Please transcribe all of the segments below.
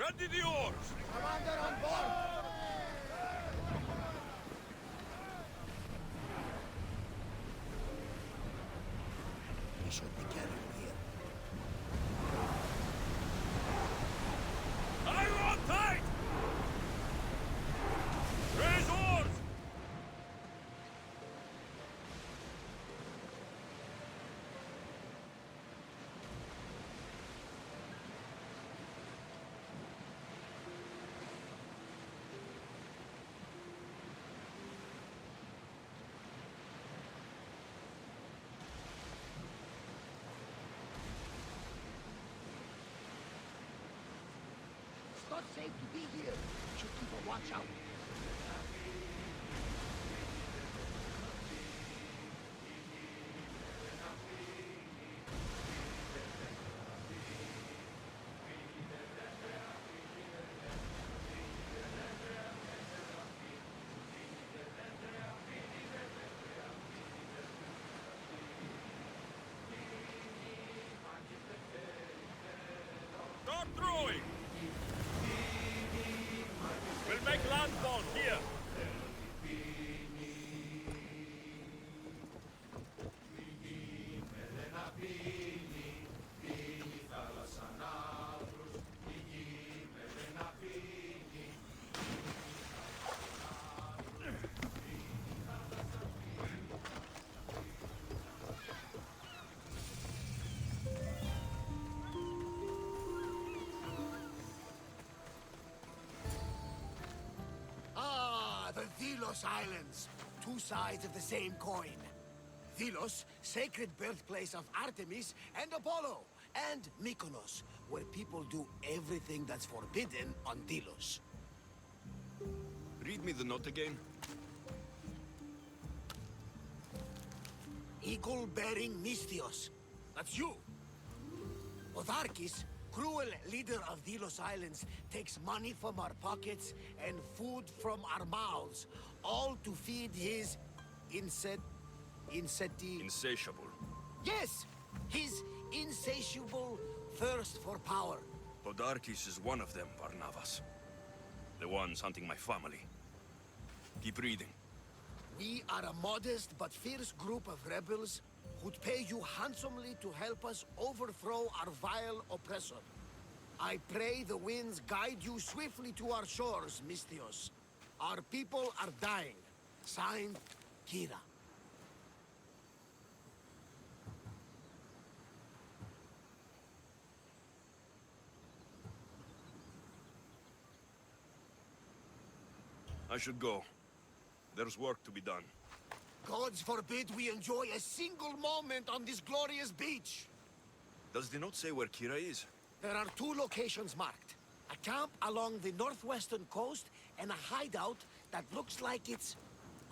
Ready the oars! Commander on board! We should be careful here. Are you on tight? Raise oars! It's not safe to be here. We should keep a watch out. Start throwing! We'll make landfall here! Ah, the Delos Islands. Two sides of the same coin. Delos, sacred birthplace of Artemis and Apollo. And Mykonos, where people do everything that's forbidden on Delos. Read me the note again. Eagle-bearing Mystios. That's you. Otharkis, cruel leader of Delos Islands, takes money from our pockets and food from our mouths, all to feed his Insatiable. Yes! His insatiable thirst for power. Podarkis is one of them, Varnavas. The ones hunting my family. Keep reading. We are a modest but fierce group of rebels who'd pay you handsomely to help us overthrow our vile oppressor. I pray the winds guide you swiftly to our shores, Mystios. Our people are dying. Signed, Kyra. I should go. There's work to be done. Gods forbid we enjoy a single moment on this glorious beach! Does the note say where Kyra is? There are two locations marked. A camp along the northwestern coast and a hideout that looks like it's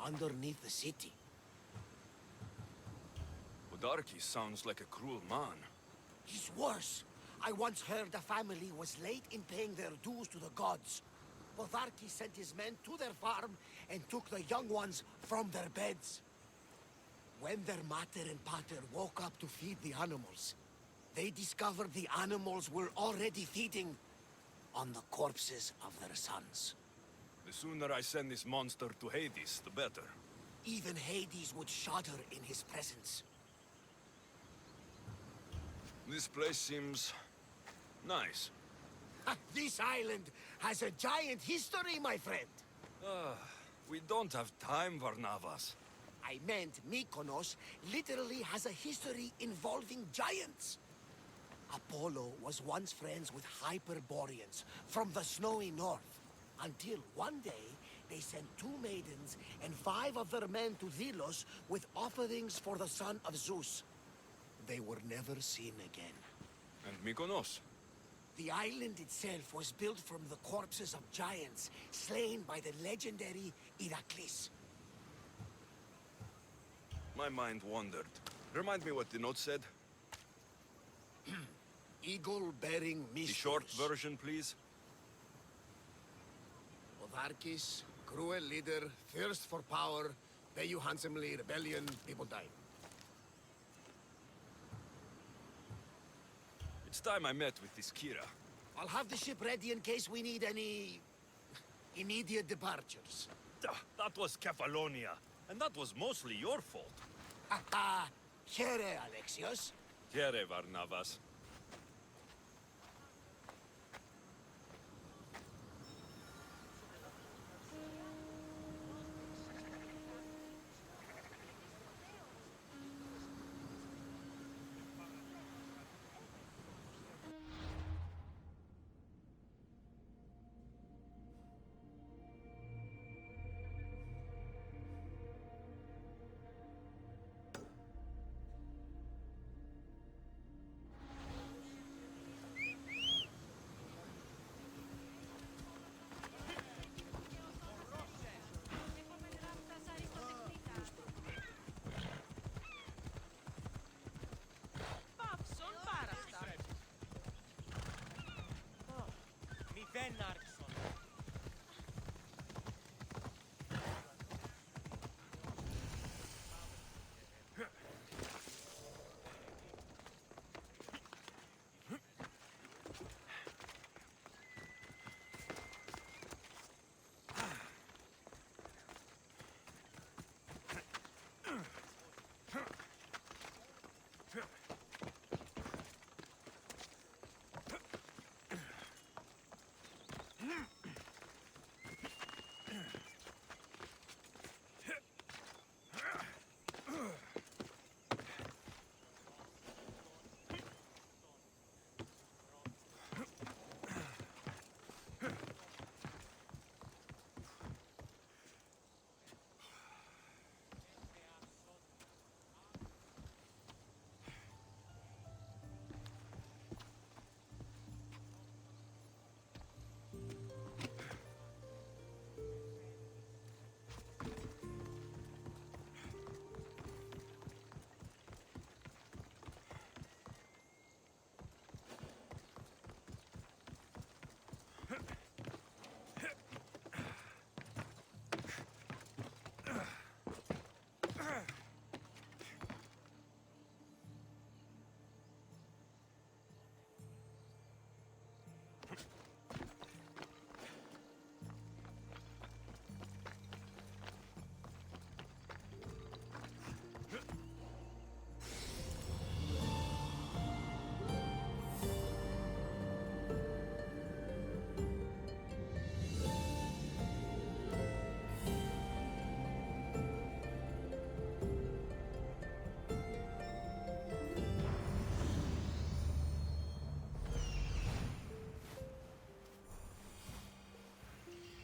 underneath the city. Podarkis sounds like a cruel man. He's worse. I once heard the family was late in paying their dues to the gods. Potharki sent his men to their farm and took the young ones from their beds. When their mater and pater woke up to feed the animals, they discovered the animals were already feeding on the corpses of their sons. The sooner I send this monster to Hades, the better. Even Hades would shudder in his presence. This place seems nice. This island has a giant history, my friend. We don't have time, Varnavas. I meant Mykonos literally has a history involving giants. Apollo was once friends with Hyperboreans from the snowy north. Until one day, they sent 2 maidens and 5 of their men to Delos with offerings for the son of Zeus. They were never seen again. And Mykonos? The island itself was built from the corpses of giants slain by the legendary Iraklis. My mind wandered. Remind me what the note said. Eagle-bearing Mystios. The short version, please. Otharkis, cruel leader, thirst for power, pay you handsomely, rebellion, people die. It's time I met with this Kyra. I'll have the ship ready in case we need any immediate departures. That was Kefalonia, and that was mostly your fault. Haha, Kyra, Alexios. Here, Varnavas.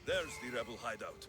There's the rebel hideout.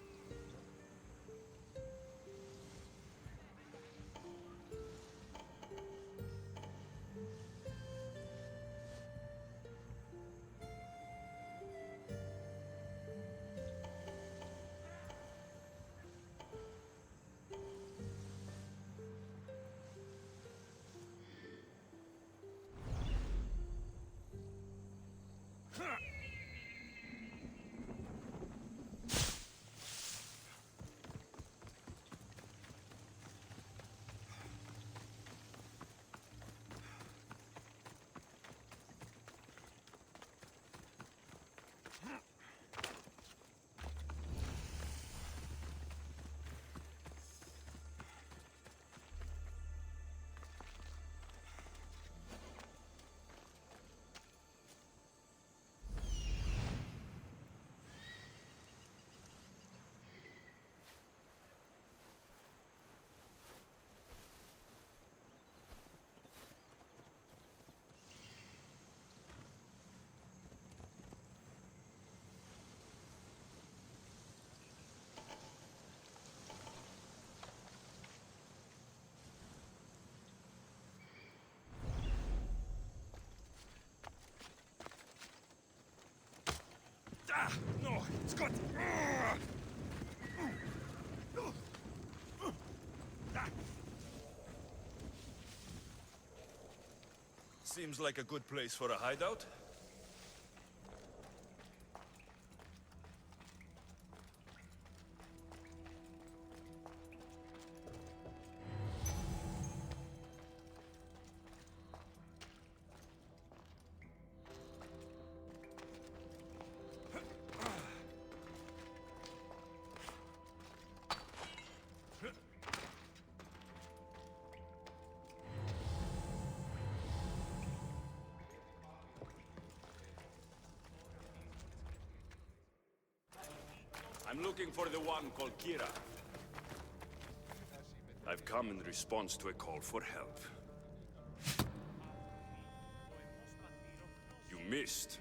No, it's got... Seems like a good place for a hideout. I'm looking for the one called Kyra. I've come in response to a call for help. You missed.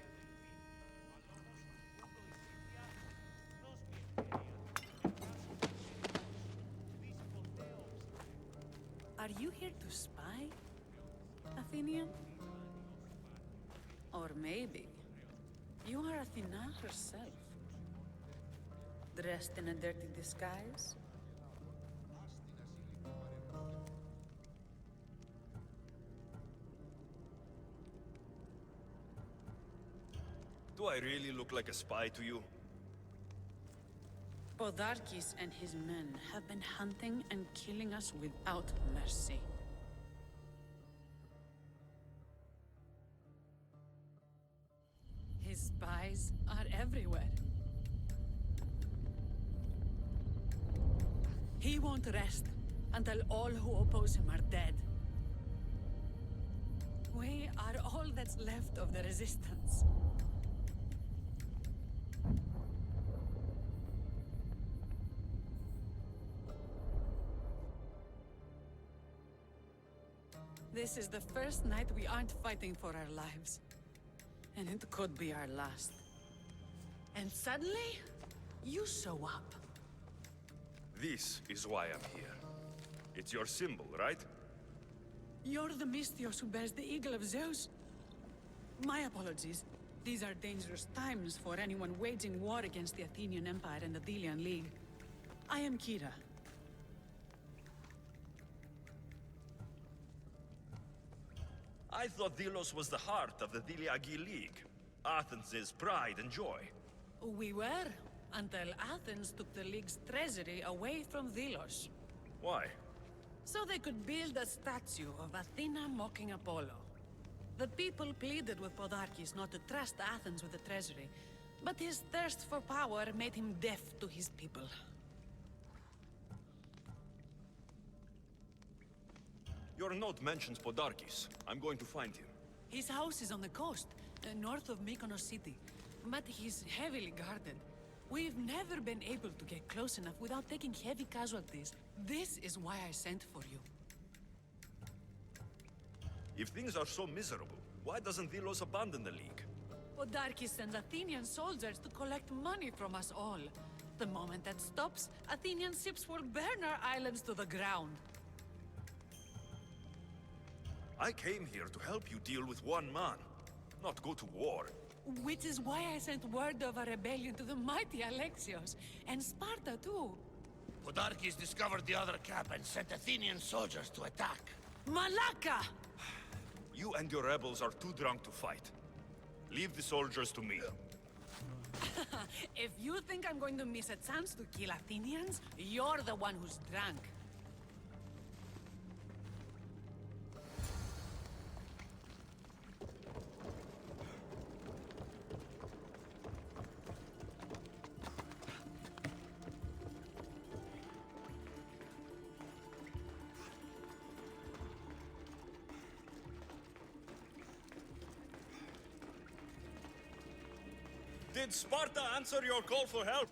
Are you here to spy, Athenian? Or maybe you are Athena herself, dressed in a dirty disguise? Do I really look like a spy to you? Podarkis and his men have been hunting and killing us without mercy. His spies are everywhere. He won't rest until all who oppose him are dead. We are all that's left of the resistance. This is the first night we aren't fighting for our lives. And it could be our last. And suddenly, you show up. This is why I'm here. It's your symbol, right? You're the Mystios who bears the eagle of Zeus? My apologies. These are dangerous times for anyone waging war against the Athenian Empire and the Delian League. I am Kyra. I thought Delos was the heart of the Deliagi League. Athens' pride and joy. We were, until Athens took the League's treasury away from Delos. Why? So they could build a statue of Athena mocking Apollo. The people pleaded with Podarkis not to trust Athens with the treasury, but his thirst for power made him deaf to his people. Your note mentions Podarkis. I'm going to find him. His house is on the coast, north of Mykonos city, but he's heavily guarded. We've never been able to get close enough without taking heavy casualties. This is why I sent for you. If things are so miserable, why doesn't Delos abandon the League? Podarkis sends Athenian soldiers to collect money from us all. The moment that stops, Athenian ships will burn our islands to the ground. I came here to help you deal with one man, not go to war. Which is why I sent word of a rebellion to the mighty Alexios, and Sparta too. Podarkis discovered the other camp and sent Athenian soldiers to attack. Malaka! You and your rebels are too drunk to fight. Leave the soldiers to me. If you think I'm going to miss a chance to kill Athenians, you're the one who's drunk. Did Sparta answer your call for help?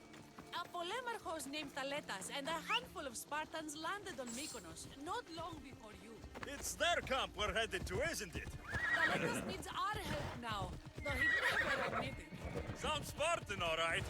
A polemarchos named Thaletas and a handful of Spartans landed on Mykonos, not long before you. It's their camp we're headed to, isn't it? Thaletas needs our help now, though he'd never admit it. Sounds Spartan, all right.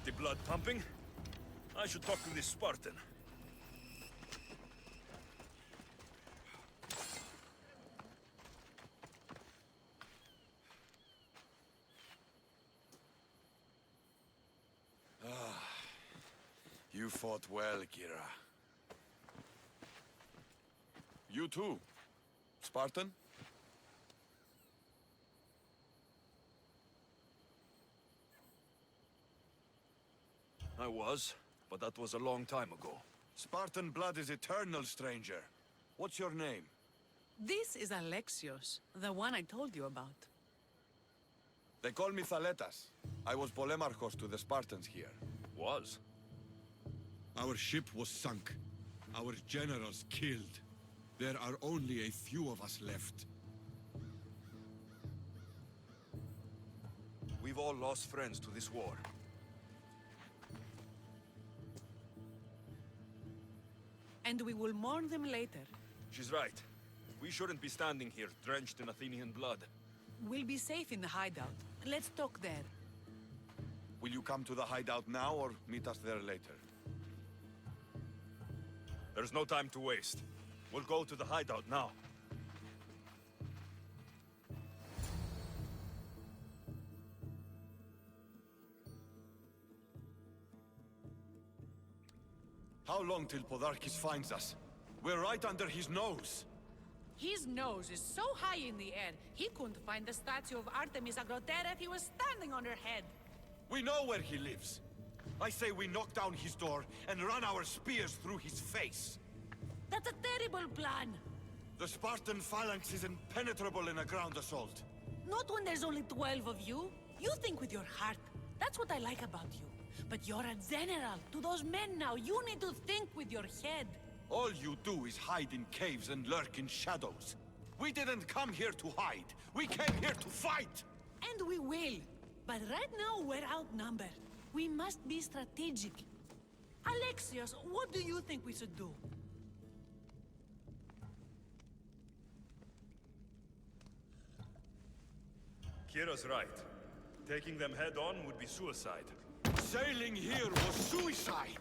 the blood pumping? I should talk to this Spartan. You fought well, Kyra. You too, Spartan? I was, but that was a long time ago. Spartan blood is eternal, stranger. What's your name? This is Alexios, the one I told you about. They call me Thaletas. I was Polemarchos to the Spartans here. Was? Our ship was sunk. Our generals killed. There are only a few of us left. We've all lost friends to this war. And we will mourn them later. She's right. We shouldn't be standing here, drenched in Athenian blood. We'll be safe in the hideout. Let's talk there. Will you come to the hideout now or meet us there later? There's no time to waste. We'll go to the hideout now. How long till Podarkis finds us? We're right under his nose. His nose is so high in the air, he couldn't find the statue of Artemis Agrotera if he was standing on her head. We know where he lives. I say we knock down his door and run our spears through his face. That's a terrible plan. The Spartan phalanx is impenetrable in a ground assault. Not when there's only 12 of you. You think with your heart. That's what I like about you. But you're a general. To those men now, you need to think with your head. All you do is hide in caves and lurk in shadows. We didn't come here to hide. We came here to fight! And we will. But right now, we're outnumbered. We must be strategic. Alexios, what do you think we should do? Kyra's right. Taking them head on would be suicide. Sailing here was suicide!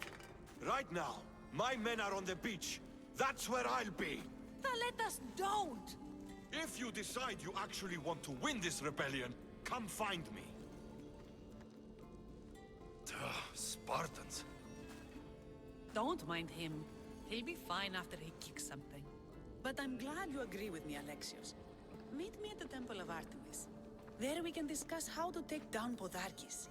Right now, my men are on the beach. That's where I'll be. Let us don't! If you decide you actually want to win this rebellion, come find me. Spartans. Don't mind him. He'll be fine after he kicks something. But I'm glad you agree with me, Alexios. Meet me at the Temple of Artemis. There we can discuss how to take down Podarkis.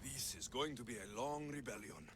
This is going to be a long rebellion.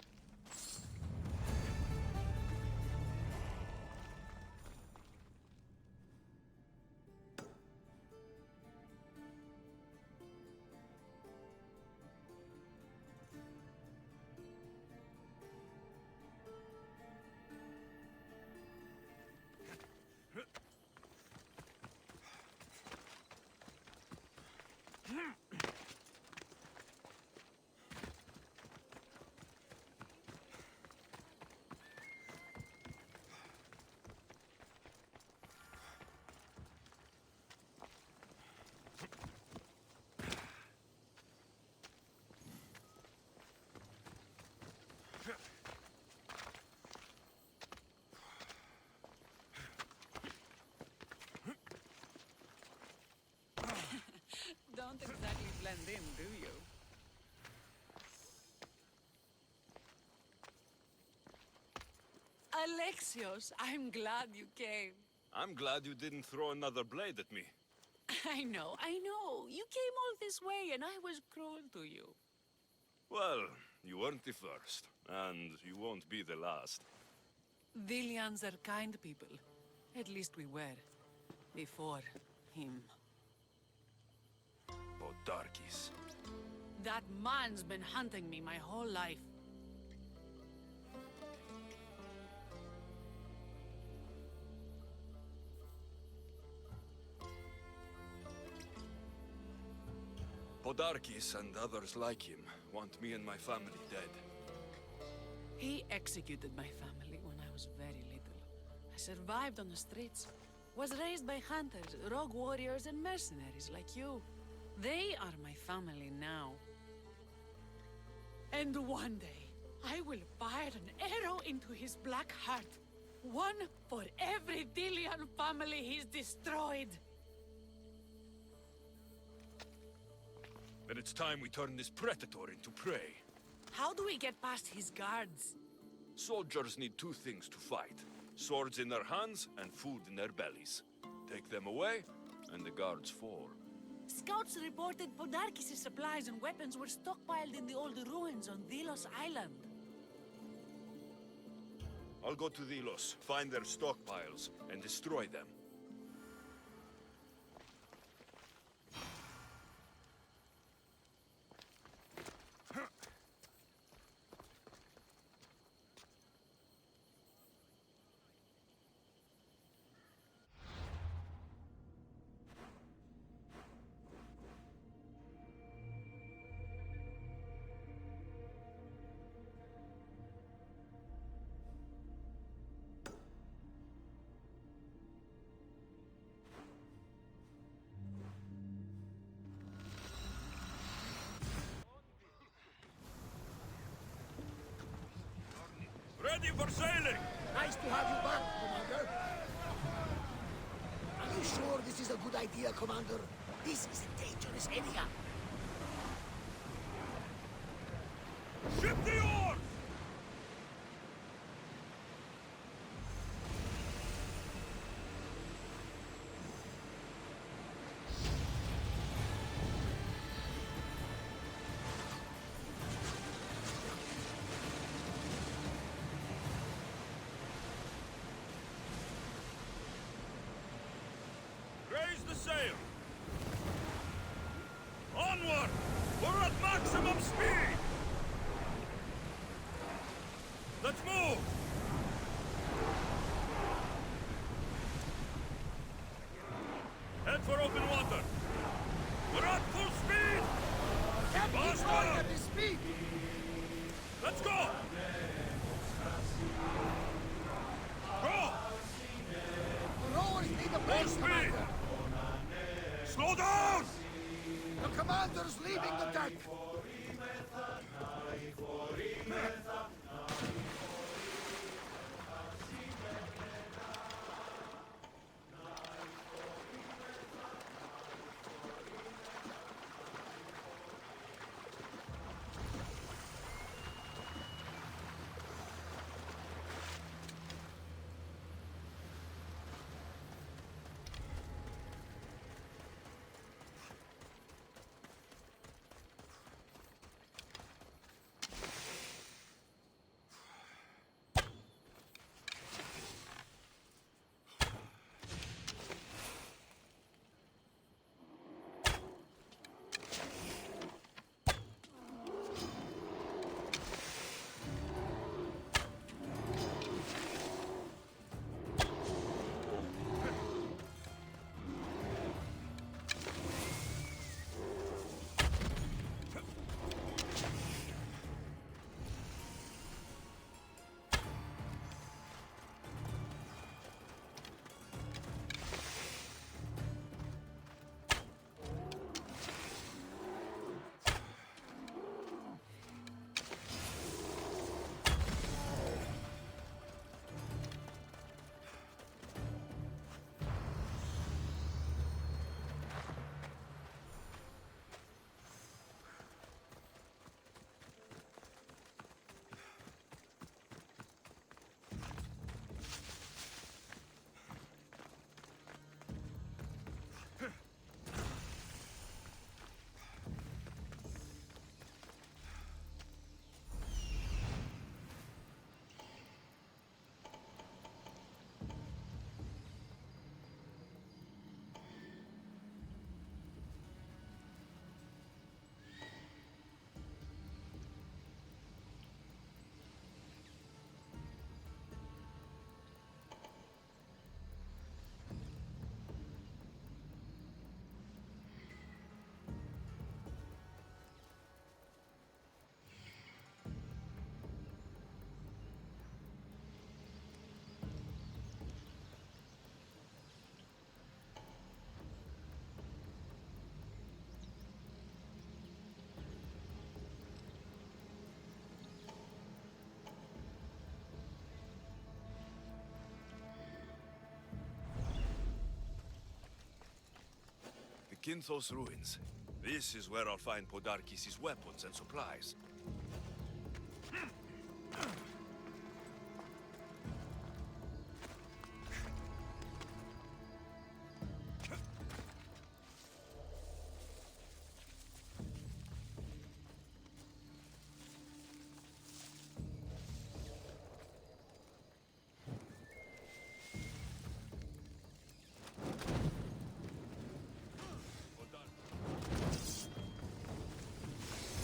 Don't exactly blend in, do you? Alexios, I'm glad you came. I'm glad you didn't throw another blade at me. I know. You came all this way and I was cruel to you. Well, you weren't the first, and you won't be the last. Vilians are kind people. At least we were. Before him. Podarkis. That man's been hunting me my whole life. Podarkis and others like him want me and my family dead. He executed my family when I was very little. I survived on the streets. Was raised by hunters, rogue warriors, and mercenaries like you. They are my family now. And one day, I will fire an arrow into his black heart. One for every Delian family he's destroyed. Then it's time we turn this predator into prey. How do we get past his guards? Soldiers need two things to fight. Swords in their hands and food in their bellies. Take them away, and the guards fall. Scouts reported Podarkis' supplies and weapons were stockpiled in the old ruins on Mykonos Island. I'll go to Delos, find their stockpiles, and destroy them. Ready for sailing! Nice to have you back, Commander. Are you sure this is a good idea, Commander? This is a dangerous area. Ship the oars! Raise the sail! Onward! We're at maximum speed! Let's move! Head for open water! We're at full speed! Can't keep Faster! going at this speed! Let's go! Go! The rowers need a Full break, speed! Commander. Slow down! The Commander's leaving the deck. Zakynthos ruins. This is where I'll find Podarkis' weapons and supplies.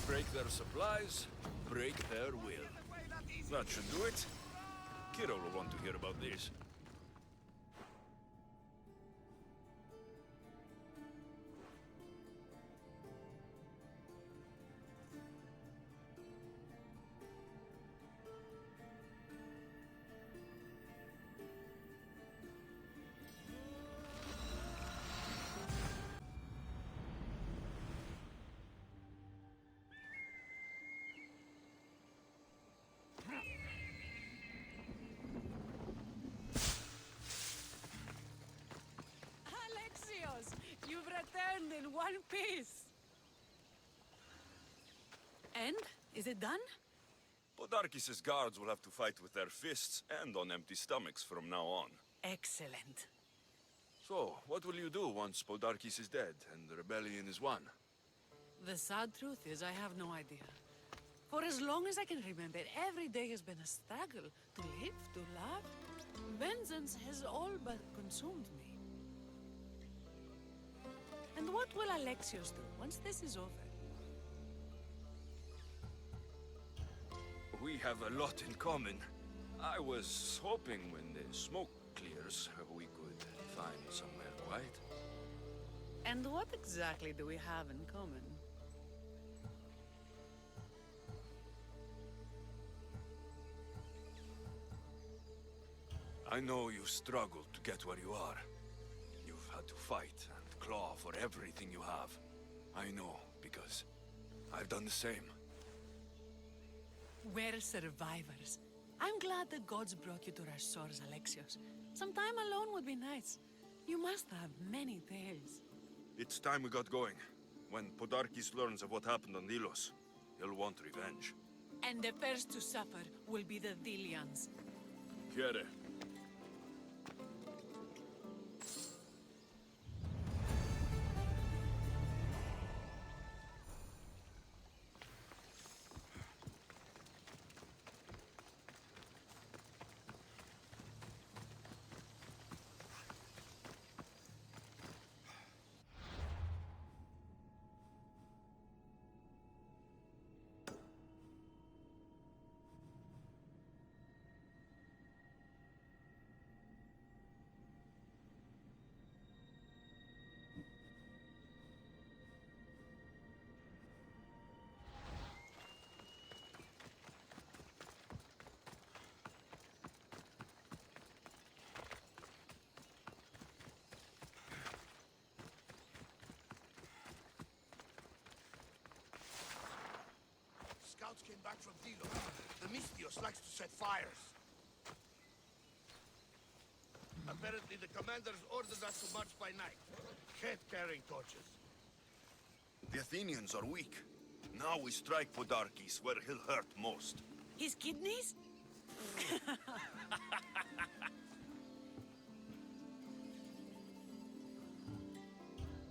Break their supplies, break their will. That should do it. Kyra will want to hear about this. Alexios, you've returned in one piece. And? Is it done? Podarkis' guards will have to fight with their fists and on empty stomachs from now on. Excellent. So, what will you do once Podarkis is dead and the rebellion is won? The sad truth is I have no idea. For as long as I can remember, every day has been a struggle to live, to love. Vengeance has all but consumed me. And what will Alexios do once this is over? We have a lot in common. I was hoping when the smoke clears, we could find somewhere quiet. And what exactly do we have in common? I know you struggled to get where you are. You've had to fight and claw for everything you have. I know, because I've done the same. We're survivors. I'm glad the gods brought you to our shores, Alexios. Some time alone would be nice. You must have many tales. It's time we got going. When Podarkis learns of what happened on Delos, he'll want revenge. And the first to suffer will be the Dilians. Kyra. Scouts came back from Delos. The Mystios likes to set fires. Apparently the commanders ordered us to march by night. Can't carrying torches. The Athenians are weak. Now we strike Podarkis where he'll hurt most. His kidneys?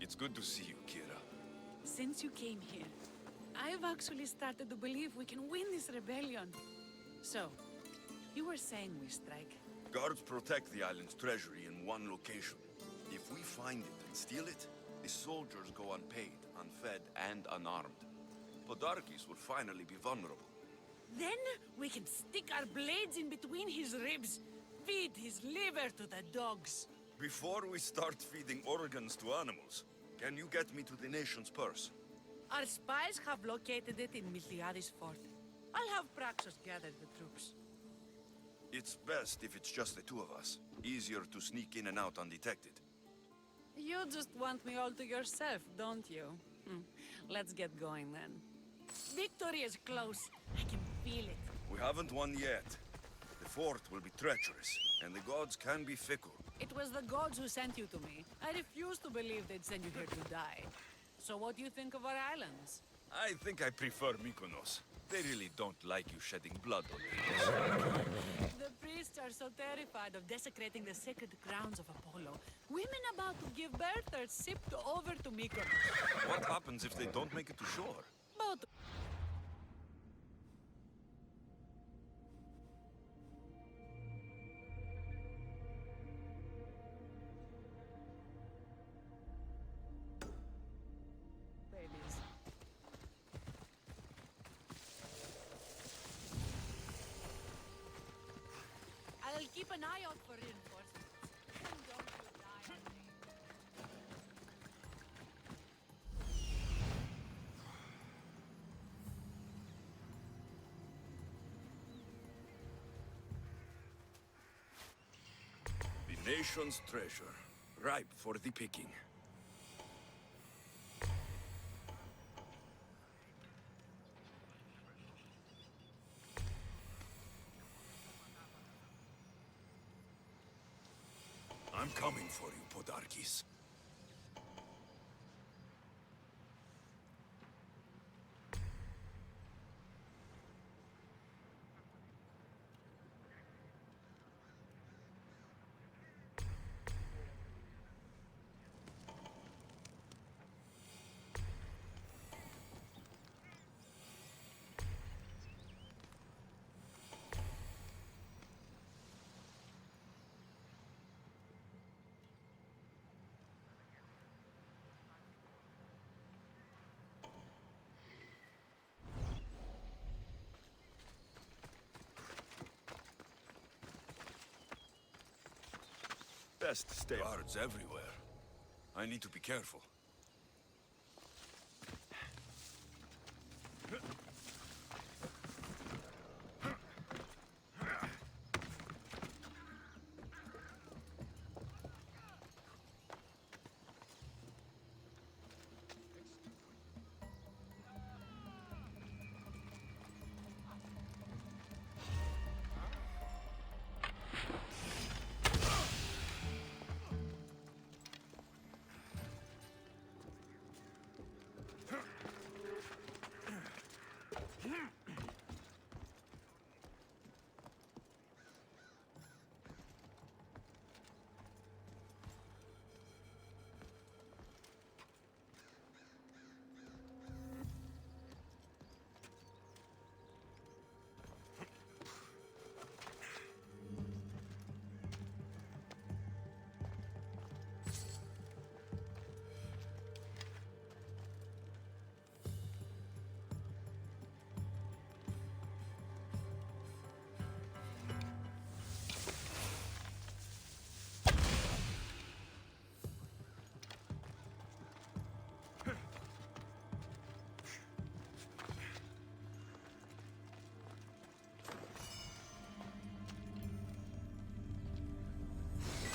It's good to see you, Kyra. Since you came here, I've actually started to believe we can win this rebellion. So, you were saying we strike? Guards protect the island's treasury in one location. If we find it and steal it, the soldiers go unpaid, unfed, and unarmed. Podarkis will finally be vulnerable. Then we can stick our blades in between his ribs, feed his liver to the dogs. Before we start feeding organs to animals, can you get me to the nation's purse? Our spies have located it in Miltiades fort. I'll have Praxos gather the troops. It's best if it's just the two of us. Easier to sneak in and out undetected. You just want me all to yourself, don't you? Let's get going then. Victory is close. I can feel it. We haven't won yet. The fort will be treacherous, and the gods can be fickle. It was the gods who sent you to me. I refuse to believe they'd send you here to die. So what do you think of our islands? I think I prefer Mykonos. They really don't like you shedding blood on people. The priests are so terrified of desecrating the sacred grounds of Apollo. Women about to give birth are shipped over to Mykonos. What happens if they don't make it to shore? Both. Babies. I'll keep an eye out for reinforcements. And don't you die on me. The nation's treasure, ripe for the picking. I'm coming for you, Podarkis. Best stay. Guards everywhere. I need to be careful.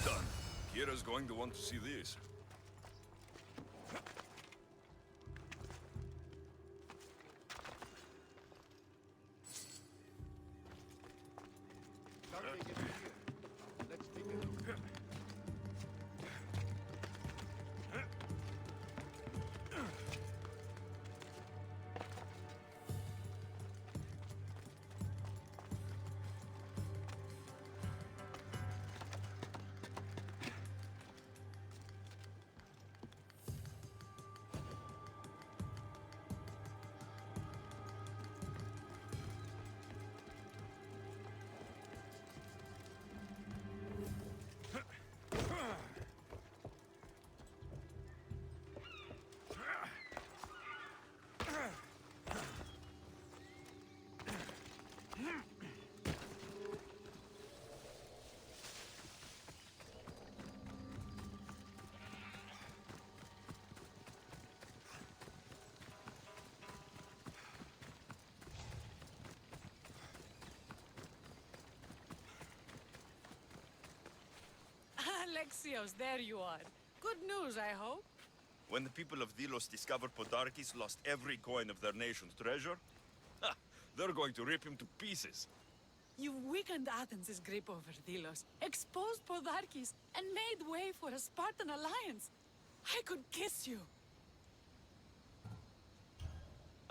Done. Kyra's going to want to see this. Alexios, there you are. Good news, I hope. When the people of Delos discovered Podarkis lost every coin of their nation's treasure, ha, they're going to rip him to pieces. You've weakened Athens' grip over Delos, exposed Podarkes, and made way for a Spartan alliance. I could kiss you.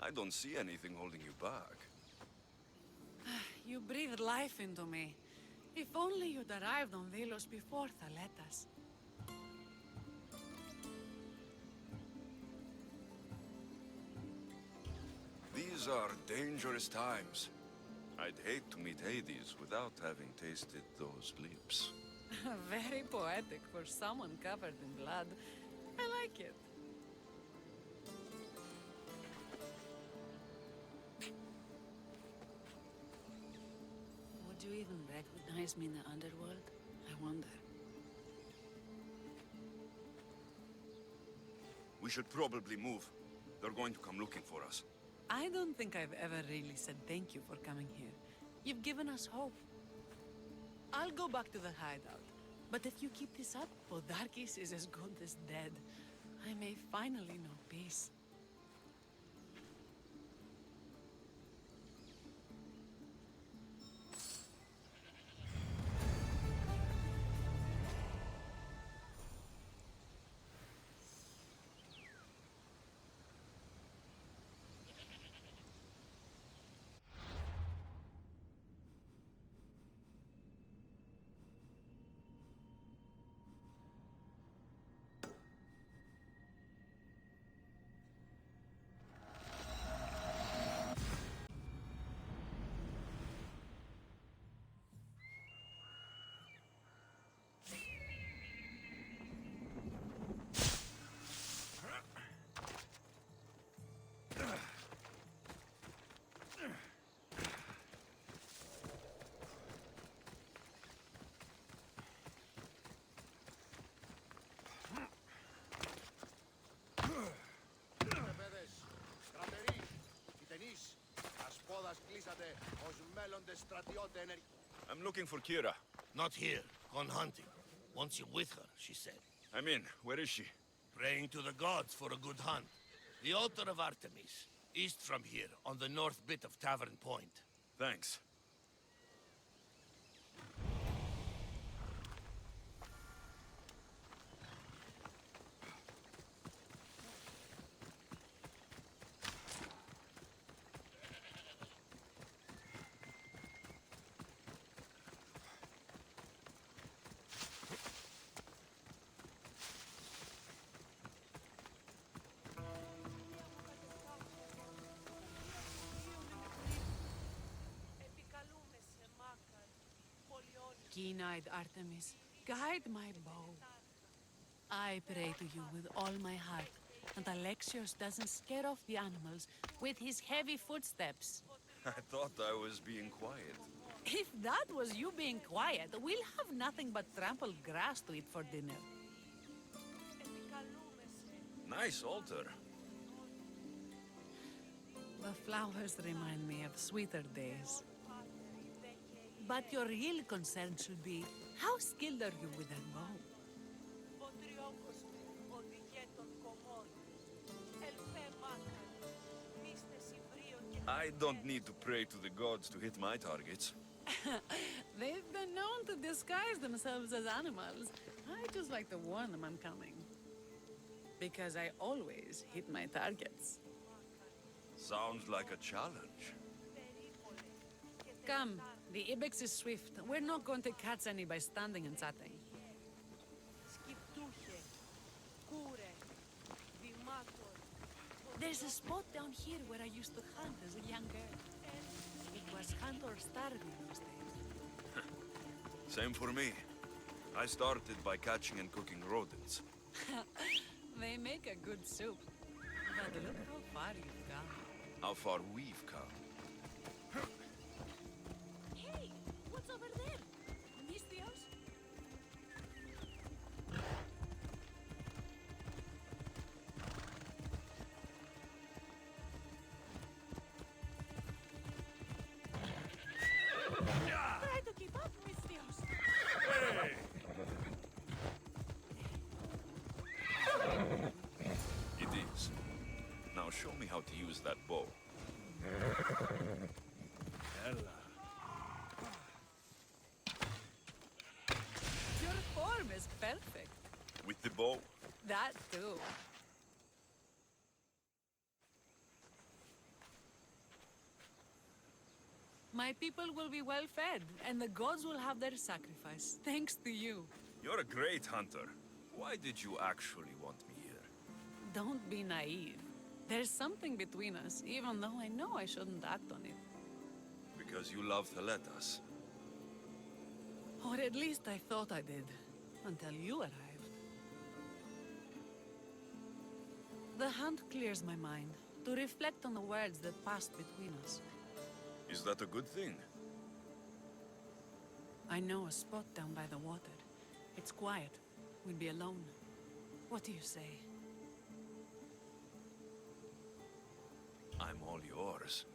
I don't see anything holding you back. You breathed life into me. If only you'd arrived on Delos before Thaletas. These are dangerous times. I'd hate to meet Hades without having tasted those lips. Very poetic for someone covered in blood. I like it. Would you even recognize me in the underworld? I wonder. We should probably move. They're going to come looking for us. I don't think I've ever really said thank you for coming here. You've given us hope. I'll go back to the hideout. But if you keep this up, Podarkes is as good as dead. I may finally know peace. I'm looking for Kyra. Not here. Gone hunting. Wants you with her, she said. I'm in. Where is she? Praying to the gods for a good hunt. The altar of Artemis. East from here, on the north bit of Tavern Point. Thanks. Keen-eyed Artemis, guide my bow. I pray to you with all my heart, and Alexios doesn't scare off the animals with his heavy footsteps. I thought I was being quiet. If that was you being quiet, we'll have nothing but trampled grass to eat for dinner. Nice altar. The flowers remind me of sweeter days. But your real concern should be, how skilled are you with that bow? I don't need to pray to the gods to hit my targets. They've been known to disguise themselves as animals. I just like to warn them I'm coming. Because I always hit my targets. Sounds like a challenge. Come, the ibex is swift. We're not going to catch any by standing and chatting. There's a spot down here where I used to hunt as a young girl. It was hunt or starve in those days. Same for me. I started by catching and cooking rodents. They make a good soup. But look how far you've come. How far we've come. Hey, what's over there? Mystios? Try to keep up, Mystios. It is. Now show me how to use that bow. perfect. With the bow? That too. My people will be well fed, and the gods will have their sacrifice, thanks to you. You're a great hunter. Why did you actually want me here? Don't be naive. There's something between us, even though I know I shouldn't act on it. Because you love to let us. Or at least I thought I did, until you arrived. The hunt clears my mind, to reflect on the words that passed between us. Is that a good thing? I know a spot down by the water. It's quiet. We'll be alone. What do you say? I'm all yours.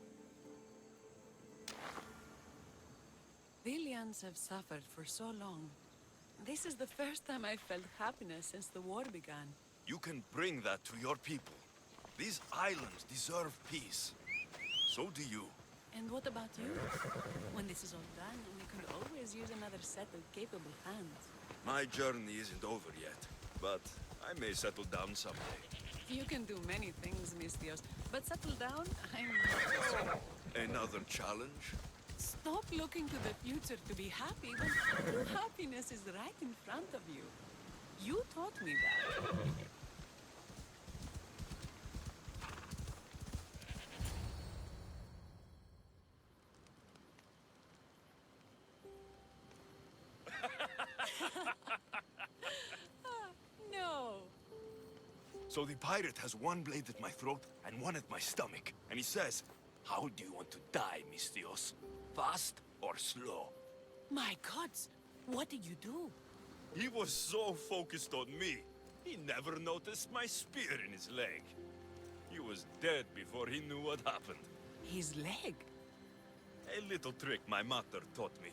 Villians have suffered for so long. This is the first time I've felt happiness since the war began. You can bring that to your people. These islands deserve peace. So do you. And what about you? When this is all done, we could always use another set of capable hands. My journey isn't over yet, but I may settle down someday. You can do many things, Mystios, but settle down, I'm not sure. Another challenge? Stop looking to the future to be happy when true happiness is right in front of you. You taught me that. No. So the pirate has one blade at my throat and one at my stomach. And he says, how do you want to die, Mystios? Fast or slow? My gods, what did you do? He was so focused on me, he never noticed my spear in his leg. He was dead before he knew what happened. His leg? A little trick my mother taught me.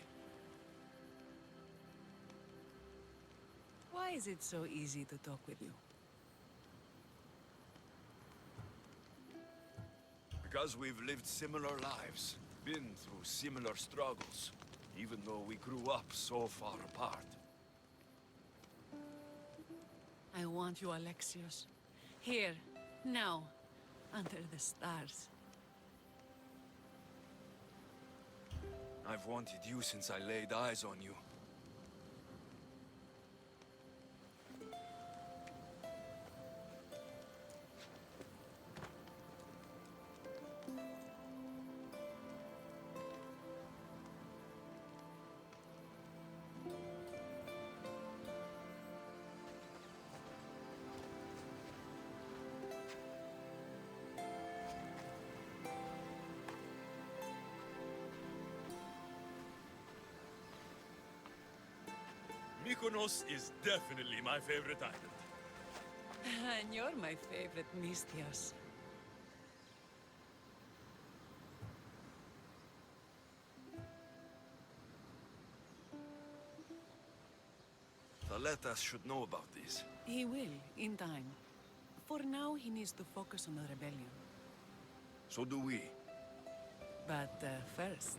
Why is it so easy to talk with you? Because we've lived similar lives, been through similar struggles, even though we grew up so far apart. I want you, Alexios. Here, now, under the stars. I've wanted you since I laid eyes on you. Mykonos is definitely my favorite island. And you're my favorite, Mystios. Thaletas should know about this. He will, in time. For now, he needs to focus on the rebellion. So do we. But first...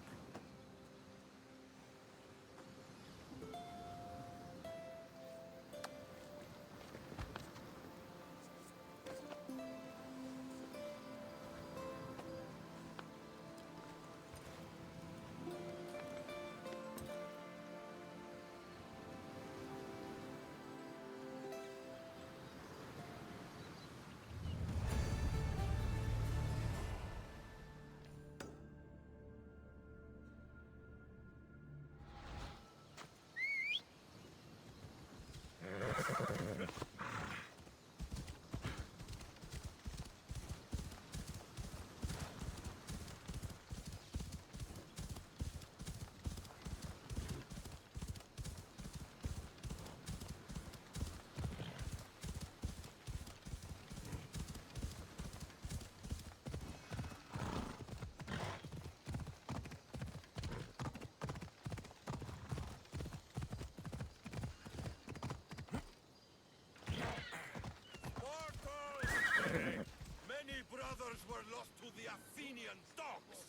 Many brothers were lost to the Athenian dogs,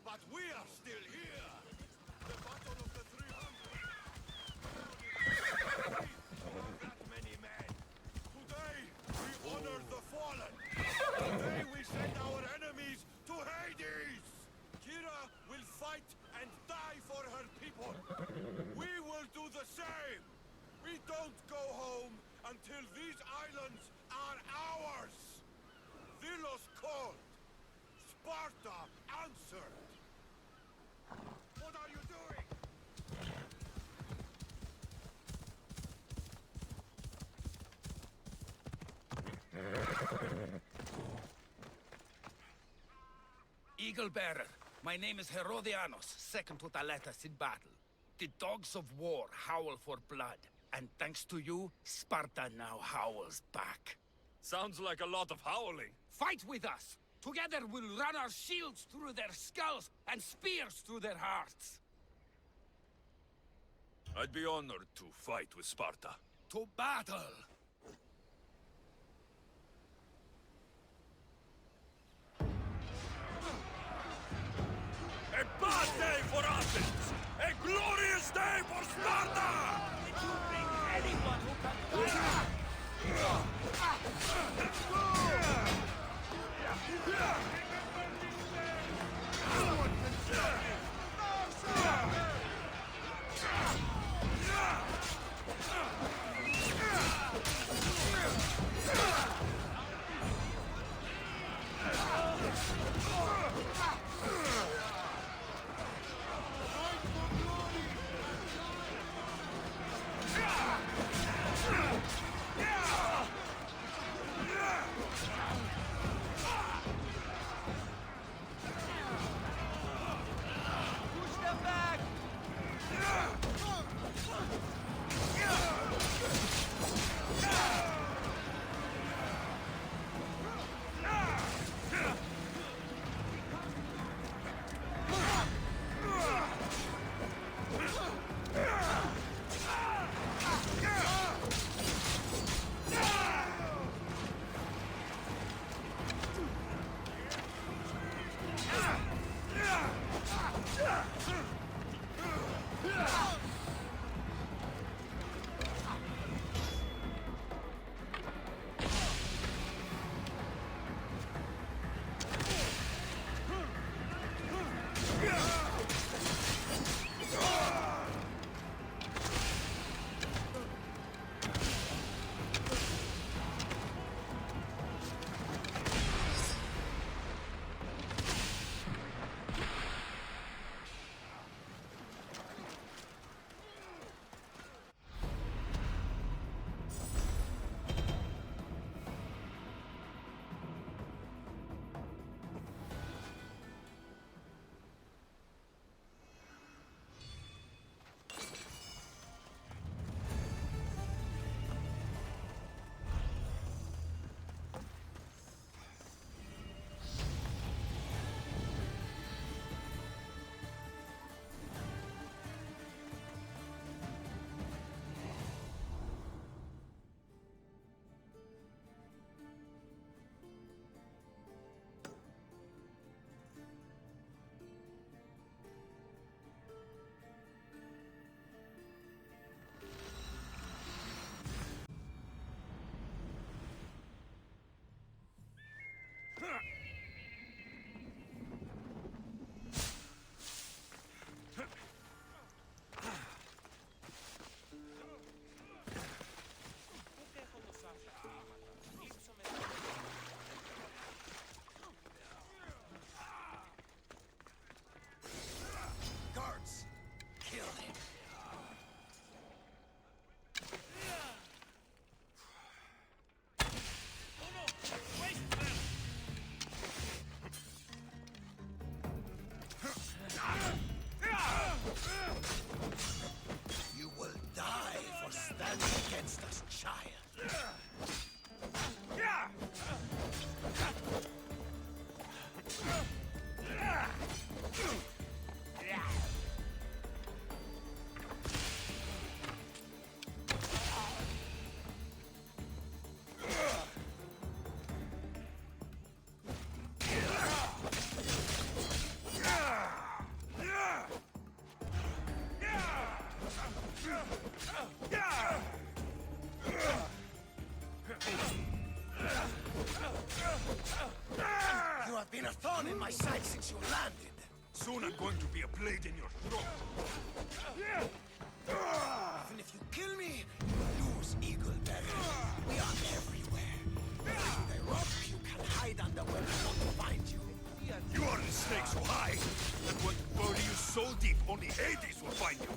but we are still here. The battle of the 300. fallen! Today we send our enemies to Hades! Kyra will fight and die for her people. We will do the same! We don't go home until these islands are ours! Delos called. Sparta answered. What are you doing? Eagle Bearer, my name is Herodianos, second to Thaletas in battle. The dogs of war howl for blood, and thanks to you, Sparta now howls back. Sounds like a lot of howling. Fight with us! Together we'll run our shields through their skulls and spears through their hearts. I'd be honored to fight with Sparta. To battle! A bad day for Athens! A glorious day for Sparta! Did you bring anyone who can fight? since you landed. Soon I'm going to be a blade in your throat. Even if you kill me, you lose, Eagle Bearer. We are everywhere. If they rob, you can hide under where we won't find you. You are the snake so high that would bury you so deep only Hades will find you.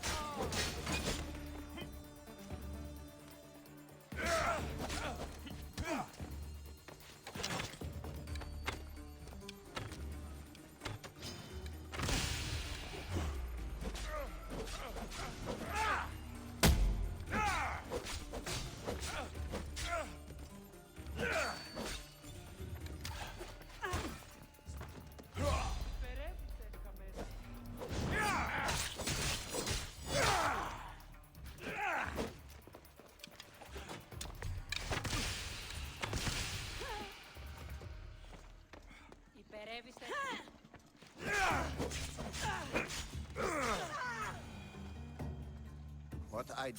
What I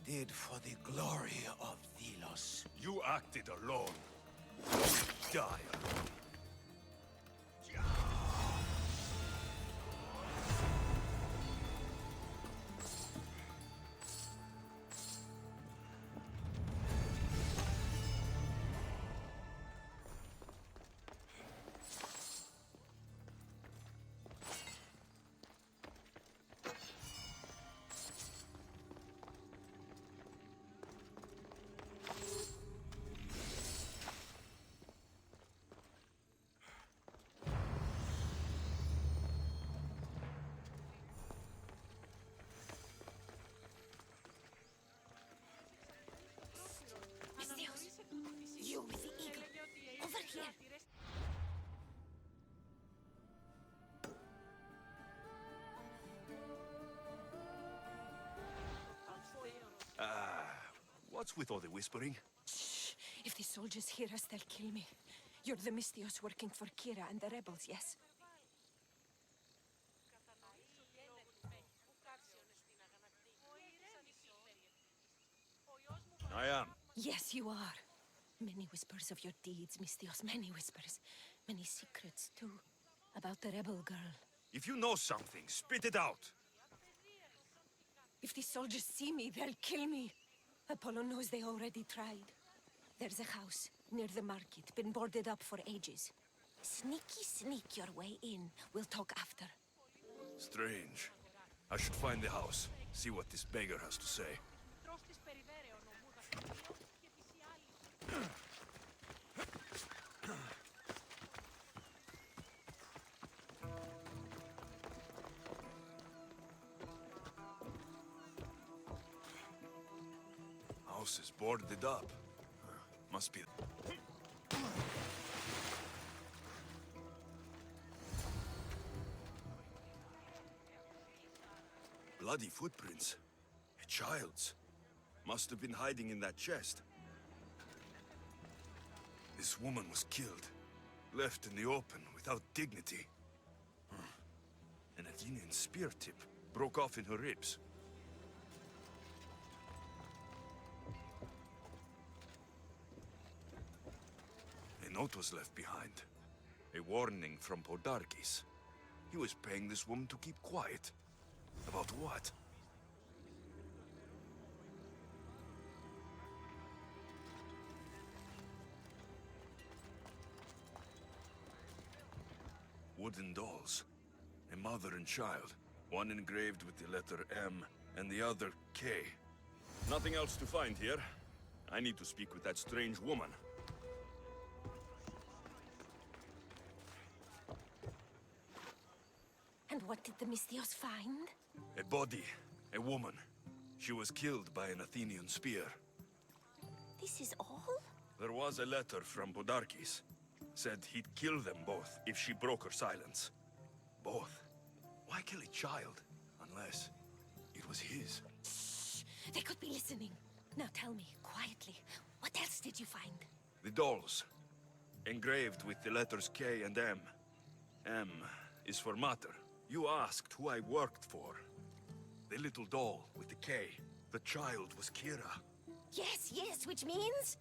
did for the glory of Delos. You acted alone. Die alone. Alexios, you with the eagle. Over here. What's with all the whispering? Shh. If the soldiers hear us, they'll kill me. You're the Mystios working for Kyra and the rebels, yes? I am. Yes, you are. Many whispers of your deeds, Mystios. Many whispers. Many secrets, too. About the rebel girl. If you know something, spit it out. If the soldiers see me, they'll kill me. Apollo knows they already tried. There's a house near the market, been boarded up for ages. Sneak your way in. We'll talk after. Strange. I should find the house, see what this beggar has to say. House is boarded up. Must be... Bloody footprints. A child's. Must have been hiding in that chest. This woman was killed. Left in the open without dignity. An Athenian spear tip broke off in her ribs. A note was left behind. A warning from Podarkis. He was paying this woman to keep quiet. About what? Wooden dolls. A mother and child. One engraved with the letter M and the other K. Nothing else to find here. I need to speak with that strange woman. And what did the Mystios find? A body. A woman. She was killed by an Athenian spear. This is all? There was a letter from Podarkis. Said he'd kill them both if she broke her silence. Both? Why kill a child? Unless it was his. Shh! They could be listening. Now tell me, quietly, what else did you find? The dolls. Engraved with the letters K and M. M is for Mater. You asked who I worked for. The little doll with the K. The child was Kyra. Yes, which means?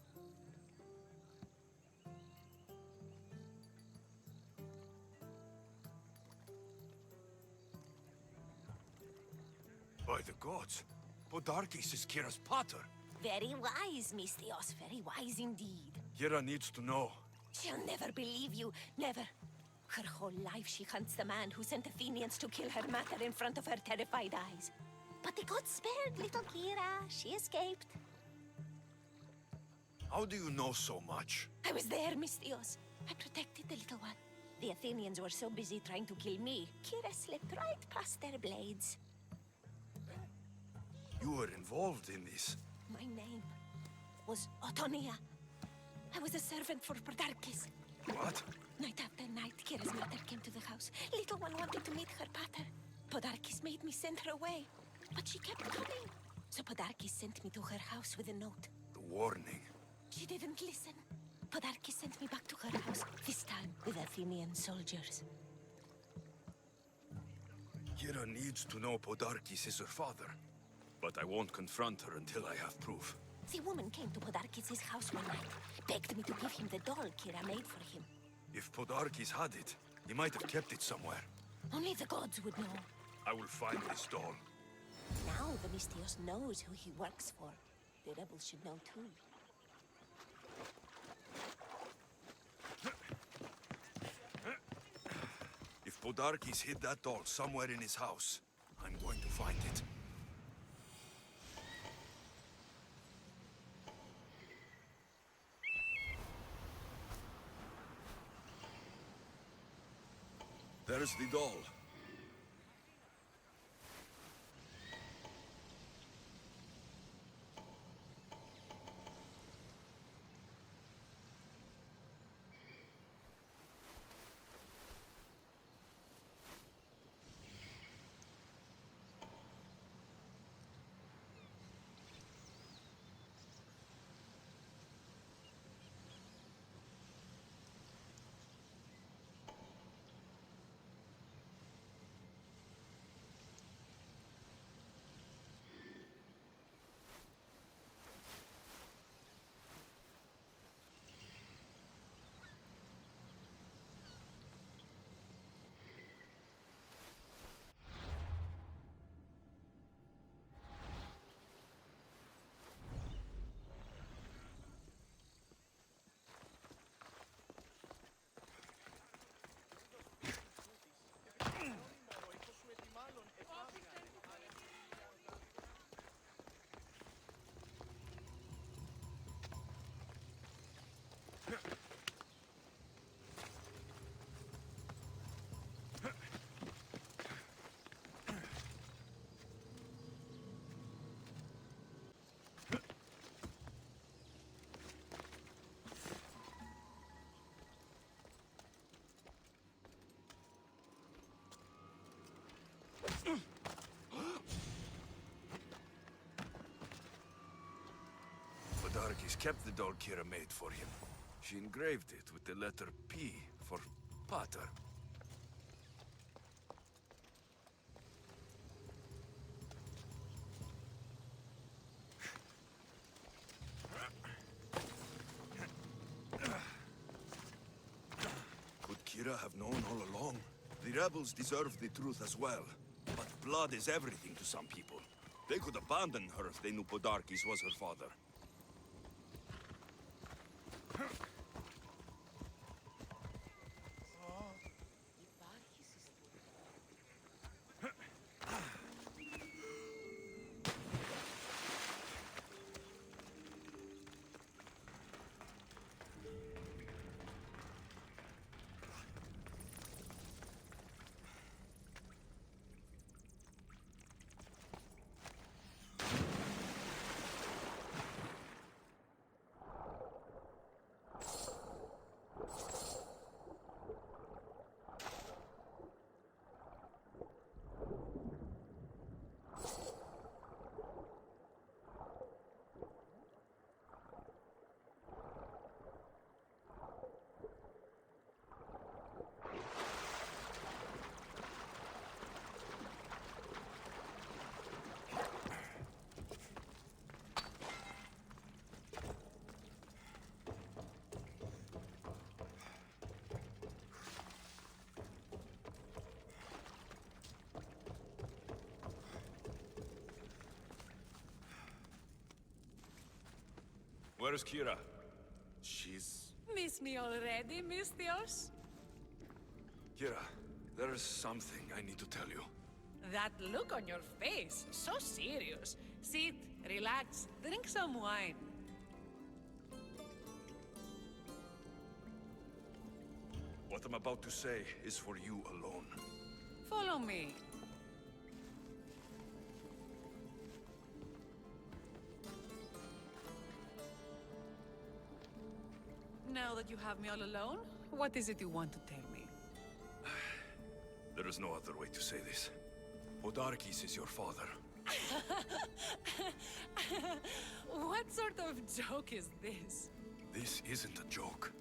By the gods, Podarkis is Kyra's pater. Very wise, Mystios. Very wise indeed. Kyra needs to know. She'll never believe you. Never. Her whole life she hunts the man who sent Athenians to kill her mater in front of her terrified eyes. But the gods spared little Kyra. She escaped. How do you know so much? I was there, Mystios. I protected the little one. The Athenians were so busy trying to kill me, Kyra slipped right past their blades. You were involved in this. My name was Otonia. I was a servant for Podarkis. What? Night after night, Kyra's mother came to the house. Little one wanted to meet her pater. Podarkis made me send her away, but she kept coming. So Podarkis sent me to her house with a note. The warning. She didn't listen. Podarkis sent me back to her house, this time with Athenian soldiers. Kyra needs to know Podarkis is her father. But I won't confront her until I have proof. The woman came to Podarkis' house one night, begged me to give him the doll Kyra made for him. If Podarkis had it, he might have kept it somewhere. Only the gods would know. I will find this doll. Now the Mystios knows who he works for. The rebels should know too. If Podarkis hid that doll somewhere in his house, I'm going to find it. There's the doll. Podarkis kept the doll Kyra made for him. She engraved it with the letter P for Pater. Could Kyra have known all along? The rebels deserve the truth as well. But blood is everything to some people. They could abandon her if they knew Podarkis was her father. Where's Kyra? She's... Miss me already, Mystios? Kyra, there's something I need to tell you. That look on your face, so serious. Sit, relax, drink some wine. What I'm about to say is for you alone. Follow me. Now that you have me all alone, what is it you want to tell me? There is no other way to say this. Odarkis is your father. What sort of joke is this? This isn't a joke.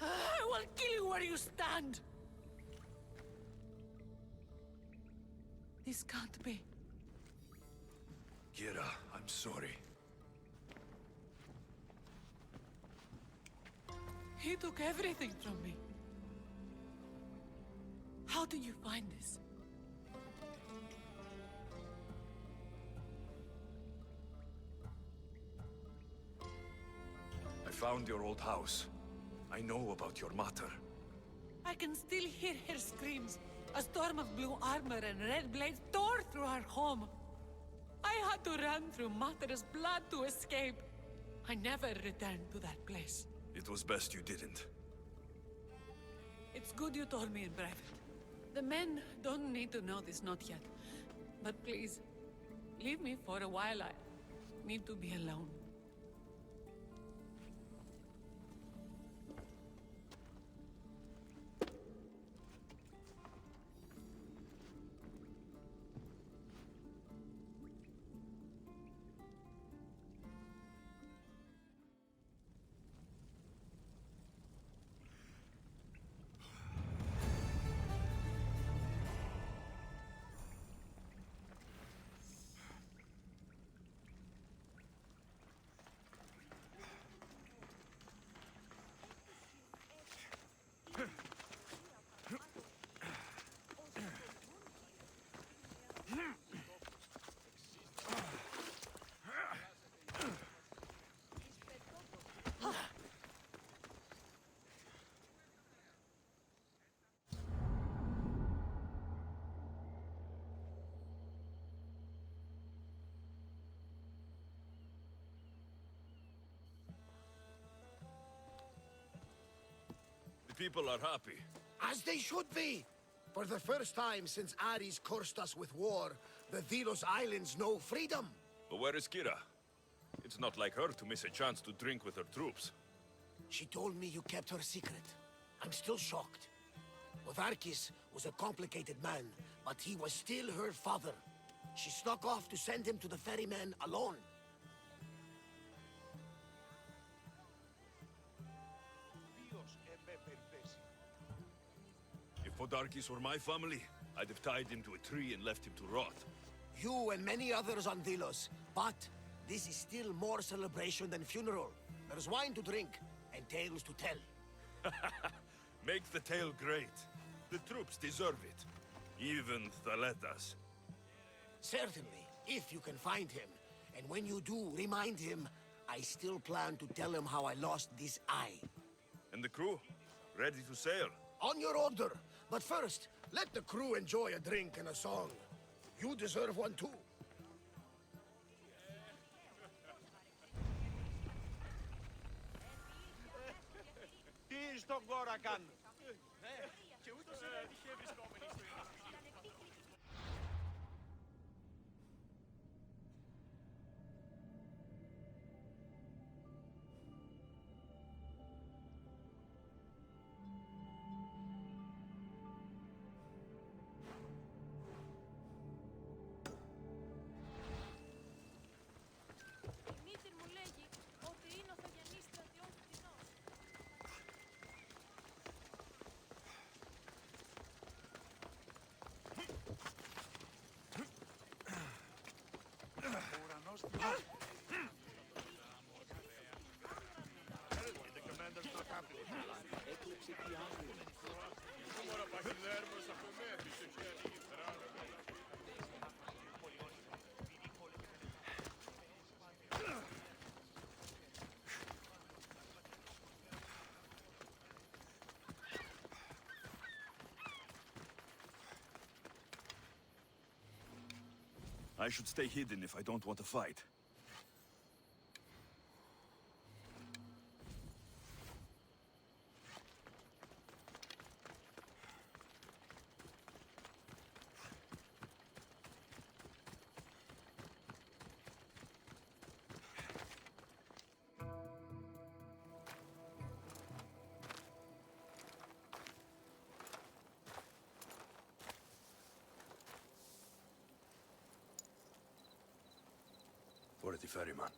I will kill you where you stand! This can't be. Kyra, I'm sorry. He took everything from me. How did you find this? I found your old house. I know about your mother. I can still hear her screams. A storm of blue armor and red blades tore through our home. I had to run through Mater's blood to escape. I never returned to that place. It was best you didn't. It's good you told me in private. The men don't need to know this, not yet. But please, leave me for a while. I need to be alone. People are happy. As they should be! For the first time since Ares cursed us with war, the Delos Islands know freedom! But where is Kyra? It's not like her to miss a chance to drink with her troops. She told me you kept her secret. I'm still shocked. Odarkis was a complicated man, but he was still her father. She snuck off to send him to the ferryman alone. If Odarkis were my family, I'd have tied him to a tree and left him to rot. You and many others on Delos, but this is still more celebration than funeral. There's wine to drink, and tales to tell. Make the tale great. The troops deserve it. Even Thaletas. Certainly, if you can find him. And when you do, remind him, I still plan to tell him how I lost this eye. And the crew? Ready to sail? On your order. But first, let the crew enjoy a drink and a song. You deserve one too. Τι στον κόρα κάνουν. Και ούτως είναι τυχαία βρισκόμενοι στο ίδιο. I should stay hidden if I don't want to fight. For the ferryman.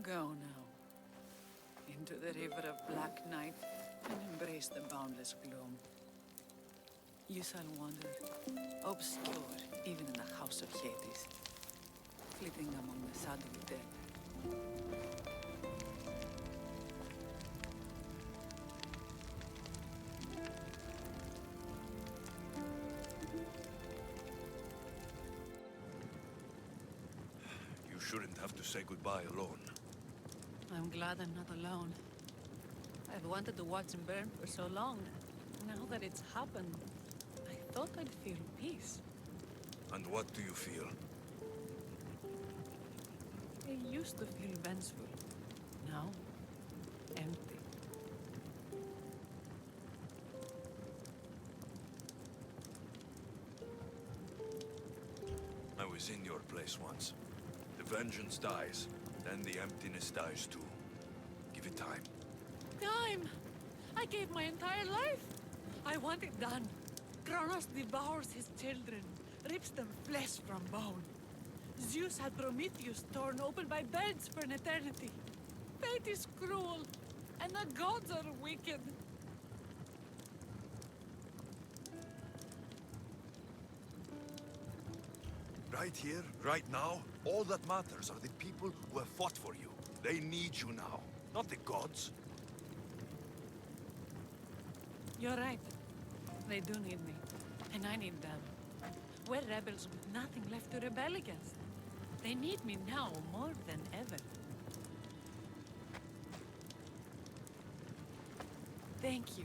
Go now. Into the river of black night and embrace the boundless gloom. You shall wander, obscure even in the house of Hades, flitting among the sadly dead. You shouldn't have to say goodbye alone. I'm glad I'm not alone. I've wanted to watch him burn for so long. Now that it's happened, I thought I'd feel peace. And what do you feel? I used to feel vengeful. Now, empty. I was in your place once. The vengeance dies, then the emptiness dies too. Give it time. Time! I gave my entire life! I want it done. Kronos devours his children, rips them flesh from bone. Zeus had Prometheus torn open by birds for an eternity. Fate is cruel, and the gods are wicked. Right here, right now, all that matters are the people who have fought for you. They need you now, not the gods. You're right. They do need me, and I need them. We're rebels with nothing left to rebel against. They need me now more than ever. Thank you.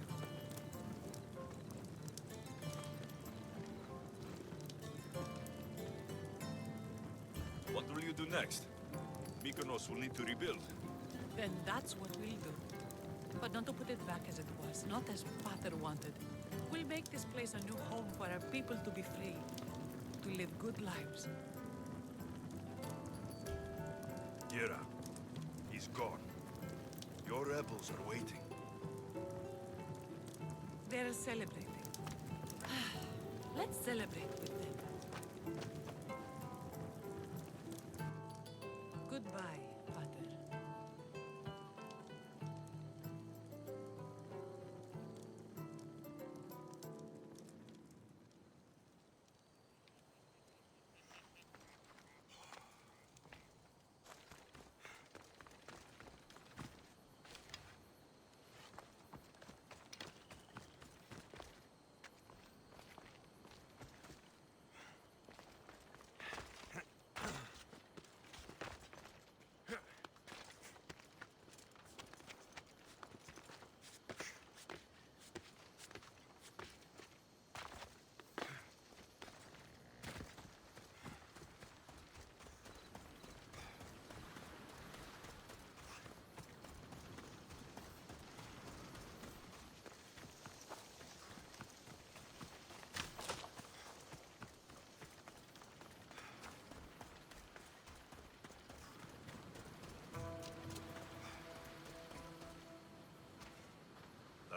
What will you do next? Mykonos will need to rebuild. Then that's what we'll do. But not to put it back as it was, not as Pater wanted. We'll make this place a new home for our people to be free, to live good lives. Kyra, he's gone. Your rebels are waiting. They're celebrating. Let's celebrate with them. Goodbye, Pater.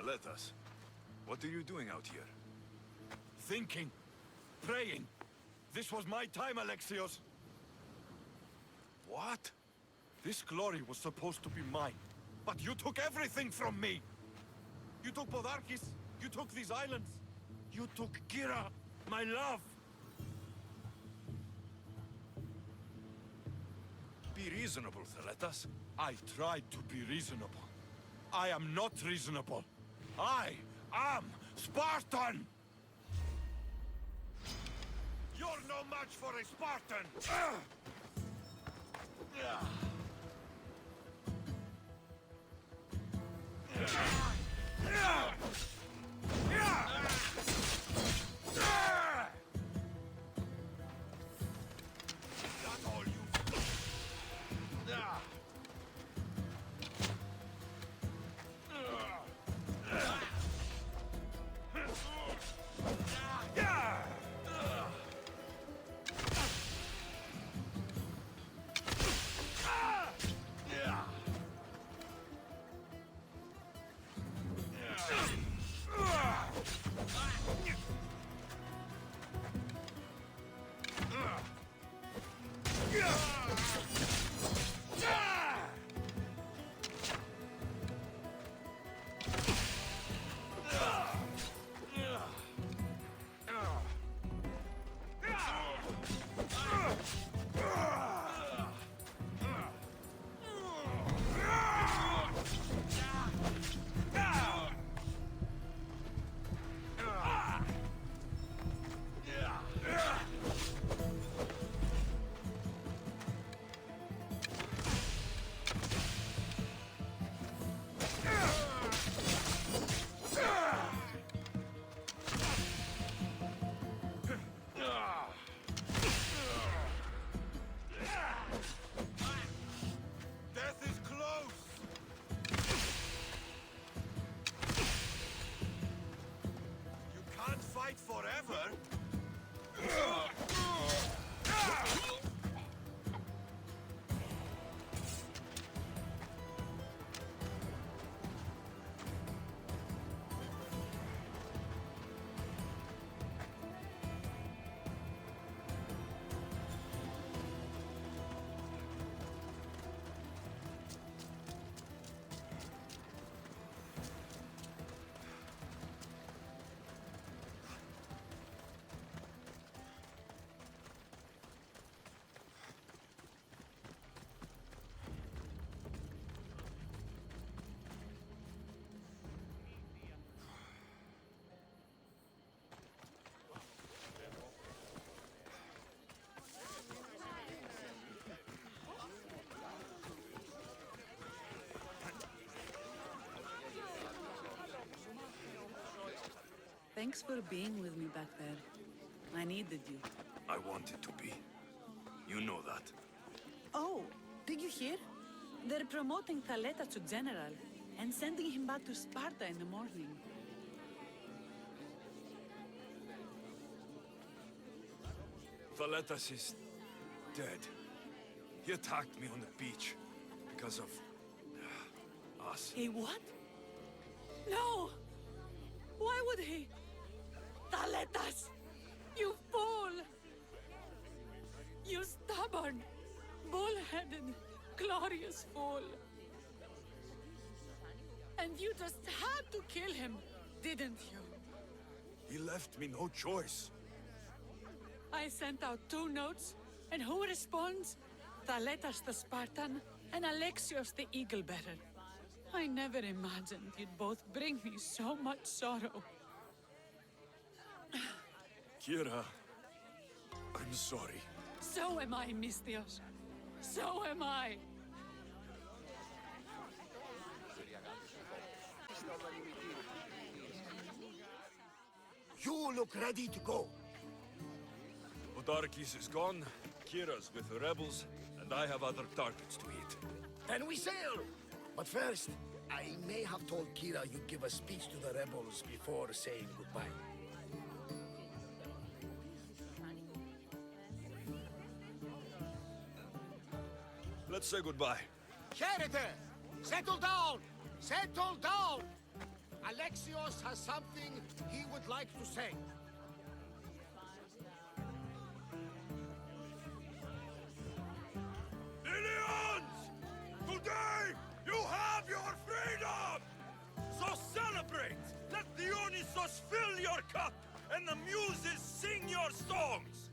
Alexios, what are you doing out here? Thinking. Praying. This was my time, Alexios. What? This glory was supposed to be mine. But you took everything from me! You took Podarkis. You took these islands. You took Kyra, my love. Be reasonable, Alexios. I tried to be reasonable. I am not reasonable. I am Spartan! You're no match for a Spartan! Thanks for being with me back there. I needed you. I wanted to be. You know that. Oh, did you hear? They're promoting Thaleta to general and sending him back to Sparta in the morning. Thaletas is dead. He attacked me on the beach because of us. He what? No! Why would he? Thaletas! You fool! You stubborn, bull-headed, glorious fool. And you just had to kill him, didn't you? He left me no choice. I sent out 2 notes, and who responds? Thaletas the Spartan and Alexios the Eagle-Bearer. I never imagined you'd both bring me so much sorrow. Kyra, I'm sorry. So am I, Mystios. So am I. You look ready to go. Podarkis is gone, Kyra's with the rebels, and I have other targets to hit. Then we sail! But first, I may have told Kyra you'd give a speech to the rebels before saying goodbye. Let's say goodbye. Charity! Settle down! Settle down! Alexios has something he would like to say. Ilions! Today, you have your freedom! So celebrate! Let Dionysos fill your cup, and the muses sing your songs!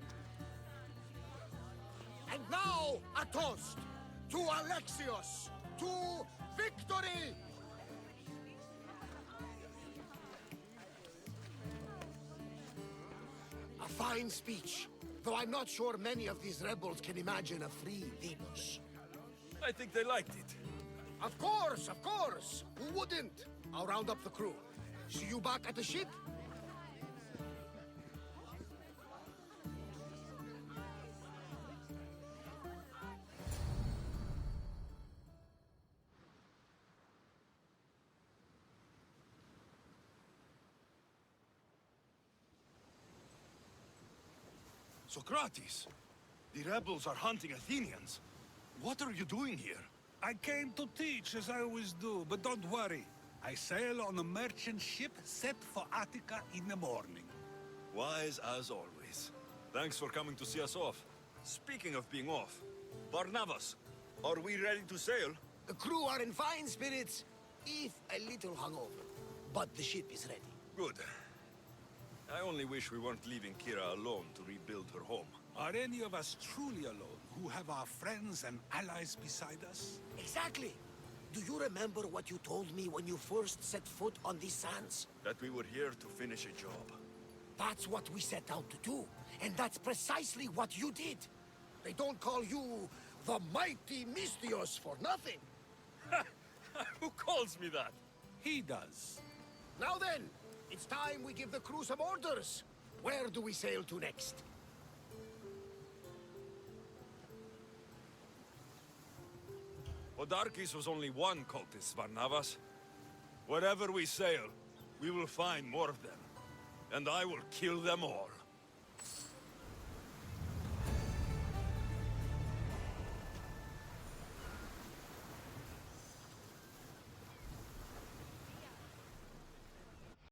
And now, a toast! To Alexios! To victory! A fine speech, though I'm not sure many of these rebels can imagine a free Venus. I think they liked it. Of course! Who wouldn't? I'll round up the crew. See you back at the ship? Socrates, the rebels are hunting Athenians. What are you doing here? I came to teach, as I always do, but don't worry. I sail on a merchant ship set for Attica in the morning. Wise as always. Thanks for coming to see us off. Speaking of being off, Barnabas, are we ready to sail? The crew are in fine spirits, if a little hungover. But the ship is ready. Good. I only wish we weren't leaving Kyra alone to rebuild her home. Are any of us truly alone, who have our friends and allies beside us? Exactly. Do you remember what you told me when you first set foot on these sands? That we were here to finish a job. That's what we set out to do. And that's precisely what you did. They don't call you the mighty Mystios for nothing. Who calls me that? He does. Now then, it's time we give the crew some orders. Where do we sail to next? Podarkes was only one cultist, Barnabas. Wherever we sail, we will find more of them. And I will kill them all.